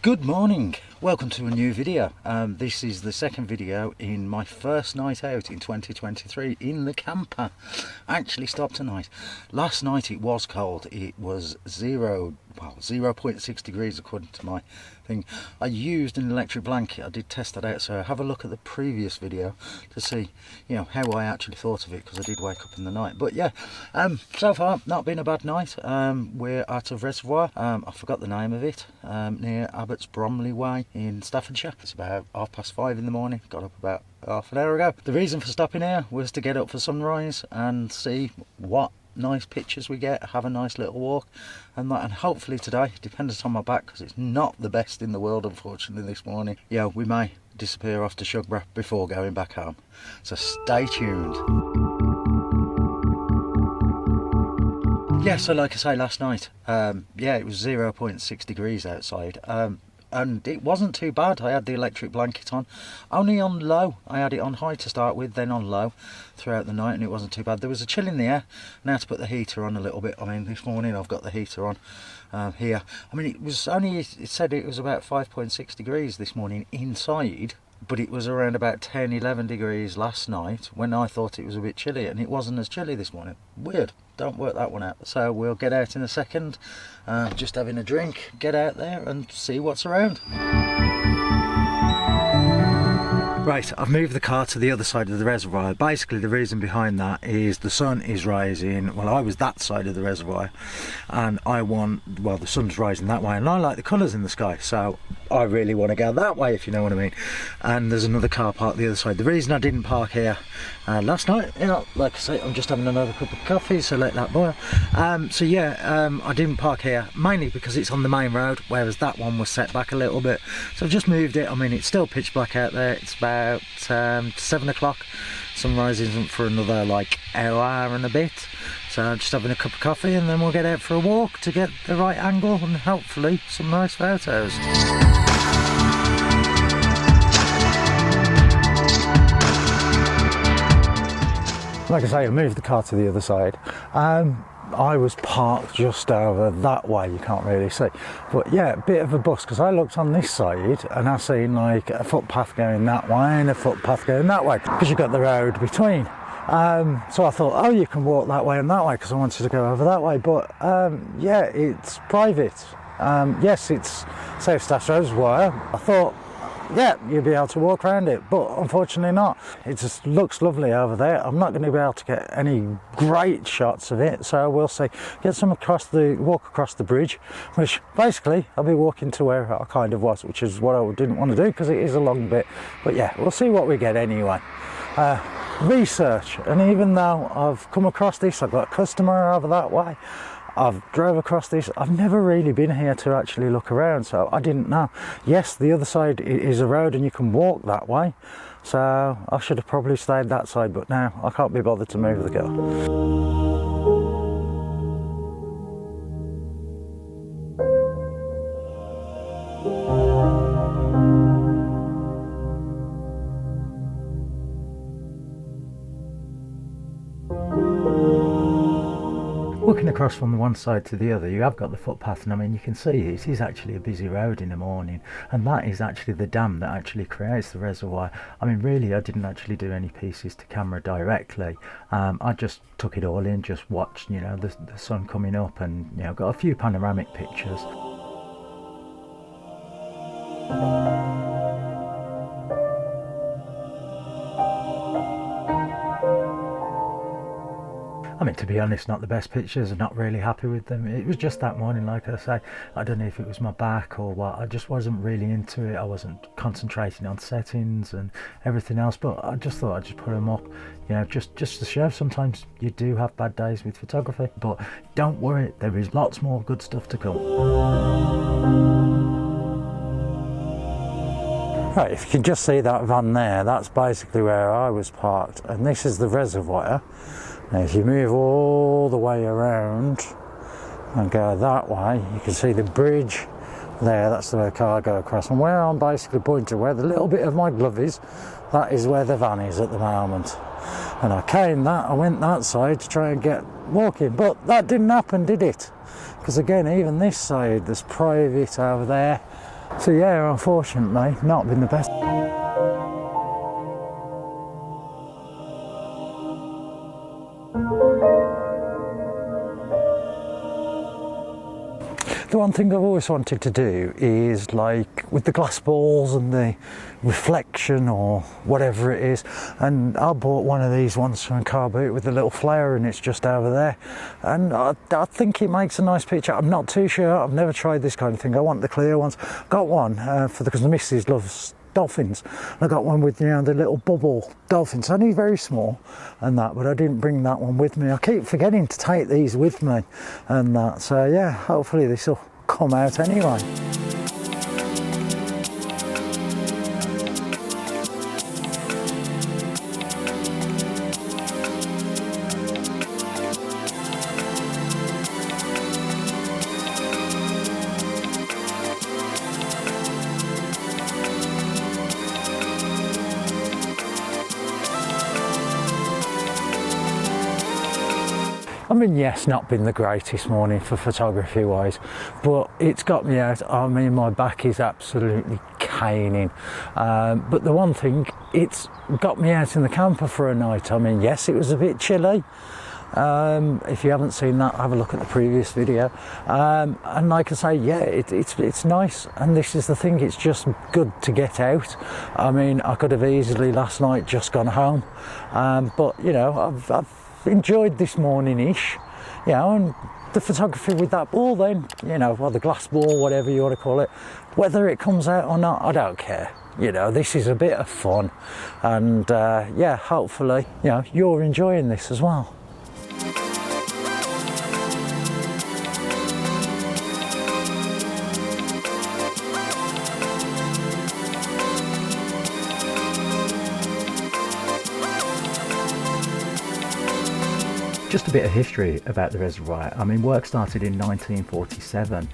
Good morning, welcome to a new video. This is the second video in my first night out in 2023 in the camper. I actually stopped tonight. Last night it was cold. It was 0.6 degrees according to my thing. I used an electric blanket. I did test that out, so have a look at the previous video to see, how I actually thought of it, because I did wake up in the night. But yeah, so far not been a bad night. We're at a reservoir. I forgot the name of it, near Abbott's Bromley Way in Staffordshire. It's about 5:30 in the morning. Got up about half an hour ago. The reason for stopping here was to get up for sunrise and see what nice pictures we get, have a nice little walk and that, and hopefully today, dependent on my back, because it's not the best in the world unfortunately this morning, we may disappear off to Shugborough before going back home, so stay tuned. So like I say, last night it was 0.6 degrees outside, and it wasn't too bad. I had the electric blanket on, only on low. I had it on high to start with, then on low throughout the night, and it wasn't too bad. There was a chill in the air, and I had to put the heater on a little bit. I mean, this morning I've got the heater on here. I mean, it said it was about 5.6 degrees this morning inside, but it was around about 10-11 degrees last night when I thought it was a bit chilly, and it wasn't as chilly this morning. Weird, don't work that one out. So we'll get out in a second, just having a drink, get out there and see what's around. Right, I've moved the car to the other side of the reservoir. Basically the reason behind that is the sun is rising. Well, I was that side of the reservoir and the sun's rising that way, and I like the colours in the sky, so I really want to go that way, if you know what I mean. And there's another car parked the other side. The reason I didn't park here last night, like I say, I'm just having another cup of coffee, so let that boil. I didn't park here mainly because it's on the main road, whereas that one was set back a little bit, so I've just moved it. I mean, it's still pitch black out there. It's about 7 o'clock. Sunrise isn't for another hour and a bit, so I'm just having a cup of coffee, and then we'll get out for a walk to get the right angle and hopefully some nice photos. Like I say, I moved the car to the other side. I was parked just over that way, you can't really see, but yeah, a bit of a bust, because I looked on this side and I seen a footpath going that way and a footpath going that way, because you've got the road between. So I thought, you can walk that way and that way, because I wanted to go over that way, but it's private. Yes, it's South Staffordshire Reservoir. I thought, you'll be able to walk around it, but unfortunately not. It just looks lovely over there. I'm not going to be able to get any great shots of it, so we'll see. Get some walk across the bridge, which basically I'll be walking to where I kind of was, which is what I didn't want to do because it is a long bit. But yeah, we'll see what we get anyway. Research, and even though I've come across this, I've got a customer over that way, I've drove across this, I've never really been here to actually look around, so I didn't know. Yes, the other side is a road and you can walk that way, so I should have probably stayed that side, but now I can't be bothered to move the car. Looking across from the one side to the other, you have got the footpath, and I mean, you can see it is actually a busy road in the morning, and that is actually the dam that actually creates the reservoir. I mean, really, I didn't actually do any pieces to camera directly. I just took it all in, just watched, the sun coming up, and got a few panoramic pictures. I mean, to be honest, not the best pictures. I'm not really happy with them. It was just that morning, like I say. I don't know if it was my back or what. I just wasn't really into it. I wasn't concentrating on settings and everything else. But I just thought I'd just put them up, just to show. Sometimes you do have bad days with photography. But don't worry, there is lots more good stuff to come. Right, if you can just see that van there, that's basically where I was parked. And this is the reservoir. Now if you move all the way around and go that way, you can see the bridge there, that's the car go across. And where I'm basically pointing to, where the little bit of my glove is, that is where the van is at the moment. And I went that side to try and get walking, but that didn't happen, did it? Because again, even this side, there's private over there, So yeah, unfortunately, not been the best. The one thing I've always wanted to do is, like with the glass balls and the reflection or whatever it is, and I bought one of these once from a car boot with a little flare, and it's just over there, and I think it makes a nice picture. I'm not too sure, I've never tried this kind of thing. I want the clear ones. Got one because the missus loves dolphins. I got one with, you know, the little bubble dolphins, only very small and that, but I didn't bring that one with me. I keep forgetting to take these with me and that, so yeah, hopefully this will come out anyway. I mean, yes, not been the greatest morning for photography wise, but it's got me out. I mean, my back is absolutely caning. But the one thing, it's got me out in the camper for a night. I mean, yes, it was a bit chilly. If you haven't seen that, have a look at the previous video. And like I say, yeah, it's nice. And this is the thing, it's just good to get out. I mean, I could have easily last night just gone home. But, you know, I've enjoyed this morning-ish, you know, and the photography with that ball then, you know, or the glass ball, whatever you want to call it, whether it comes out or not, I don't care. You know, this is a bit of fun, and yeah, hopefully, you know, you're enjoying this as well. Just a bit of history about the reservoir. I mean, work started in 1947.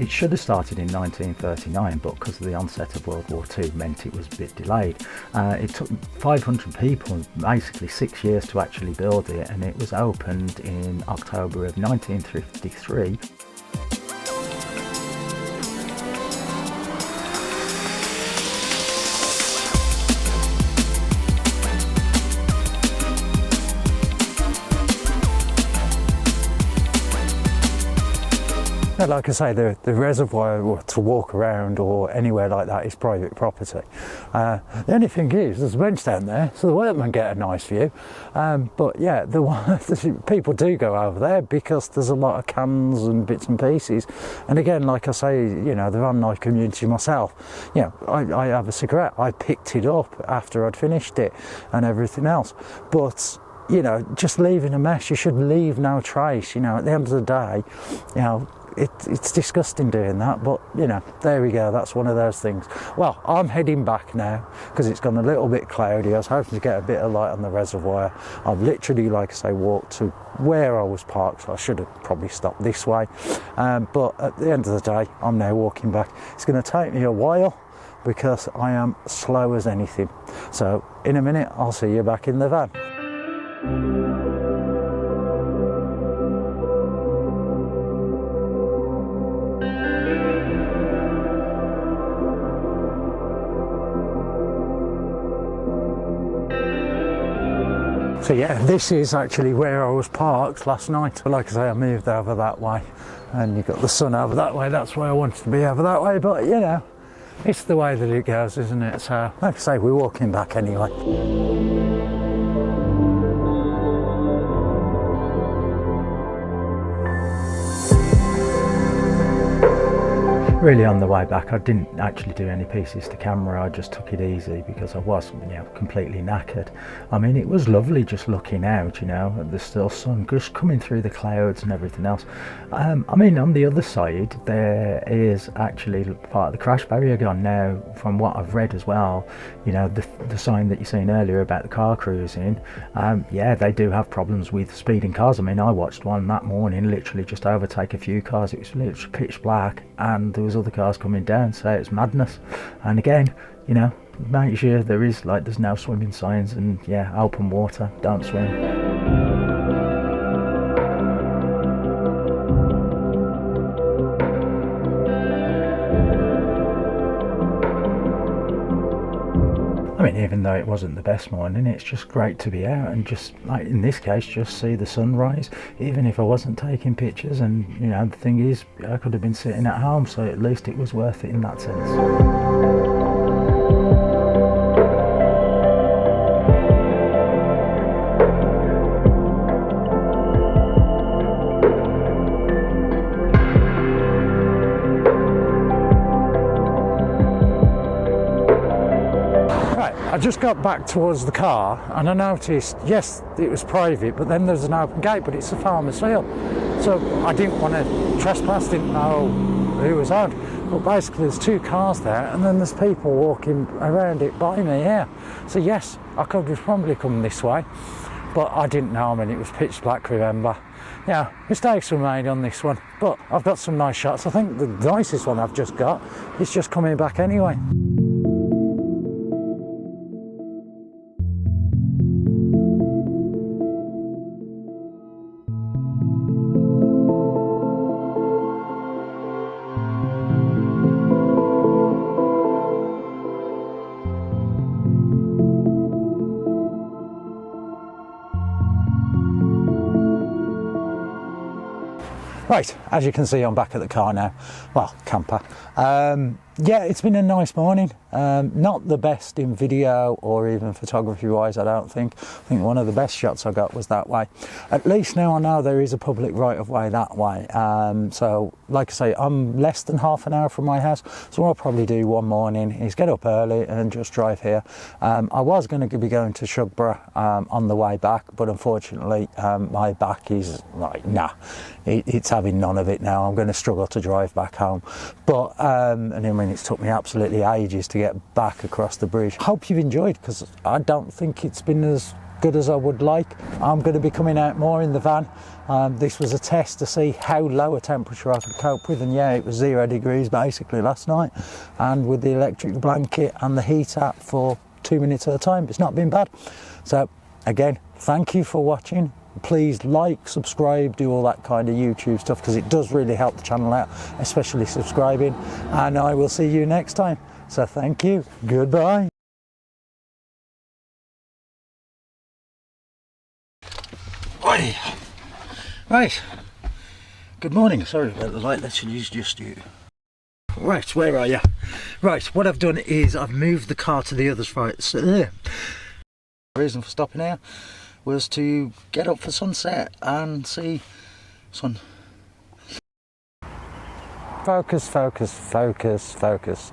It should have started in 1939, but because of the onset of World War II meant it was a bit delayed. It took 500 people, basically 6 years to actually build it, and it was opened in October of 1953. Like I say, the reservoir to walk around or anywhere like that is private property. The only thing is, there's a bench down there, so the workmen get a nice view. But yeah, the people do go over there because there's a lot of cans and bits and pieces. And again, like I say, you know, the van life community myself, you know, I have a cigarette. I picked it up after I'd finished it and everything else. But you know, just leaving a mess, you should leave no trace. You know, at the end of the day, you know, it's disgusting doing that, but you know, there we go, that's one of those things. Well, I'm heading back now because it's gone a little bit cloudy. I was hoping to get a bit of light on the reservoir. I've literally, like I say, walked to where I was parked, so I should have probably stopped this way, but at the end of the day, I'm now walking back. It's going to take me a while because I am slow as anything. So in a minute, I'll see you back in the van. So yeah, this is actually where I was parked last night. But like I say, I moved over that way and you've got the sun over that way. That's why I wanted to be over that way, but you know, it's the way that it goes, isn't it? So like I say, we're walking back anyway. Really, on the way back, I didn't actually do any pieces to camera. I just took it easy because I was, you know, completely knackered. I mean, it was lovely just looking out, you know, at the still sun just coming through the clouds and everything else. I mean, on the other side, there is actually part of the crash barrier gone now, from what I've read as well. You know, the sign that you're seeing earlier about the car cruising, yeah, they do have problems with speeding cars. I mean, I watched one that morning literally just overtake a few cars. It was literally pitch black and there was other cars coming down, so it's madness. And again, you know, make sure there's no swimming signs, and yeah, open water, don't swim. I mean, even though it wasn't the best morning, it's just great to be out and just, like in this case, just see the sunrise, even if I wasn't taking pictures. And you know, the thing is, I could have been sitting at home, so at least it was worth it in that sense. I just got back towards the car and I noticed, yes, it was private, but then there's an open gate, but it's a farmer's field. So I didn't want to trespass, didn't know who was on. But basically there's 2 cars there and then there's people walking around it by me here. So yes, I could have probably come this way, but I didn't know. I mean, it was pitch black, remember. Yeah, mistakes were made on this one, but I've got some nice shots. I think the nicest one I've just got is just coming back anyway. Right, as you can see, I'm back at the car now. Well, camper. Yeah, it's been a nice morning. Not the best in video or even photography wise, I don't think. I think one of the best shots I got was that way. At least now I know there is a public right of way that way. So like I say, I'm less than half an hour from my house. So what I'll probably do one morning is get up early and just drive here. I was going to be going to Shugborough on the way back, but unfortunately my back is like, nah, it's having none of it now. I'm going to struggle to drive back home. But, and I mean, it's took me absolutely ages to get back across the bridge. Hope you've enjoyed, because I don't think it's been as good as I would like. I'm going to be coming out more in the van. This was a test to see how low a temperature I could cope with, and yeah, it was 0 degrees basically last night, and with the electric blanket and the heat at for 2 minutes at a time, it's not been bad. So again, thank you for watching. Please like, subscribe, do all that kind of YouTube stuff, because it does really help the channel out, especially subscribing, and I will see you next time. So thank you, goodbye. Right, good morning. Sorry about the light, let's use just you. Right, where are you? Right, what I've done is I've moved the car to the other side. So, the reason for stopping here was to get up for sunset and see sun. Focus, focus, focus, focus.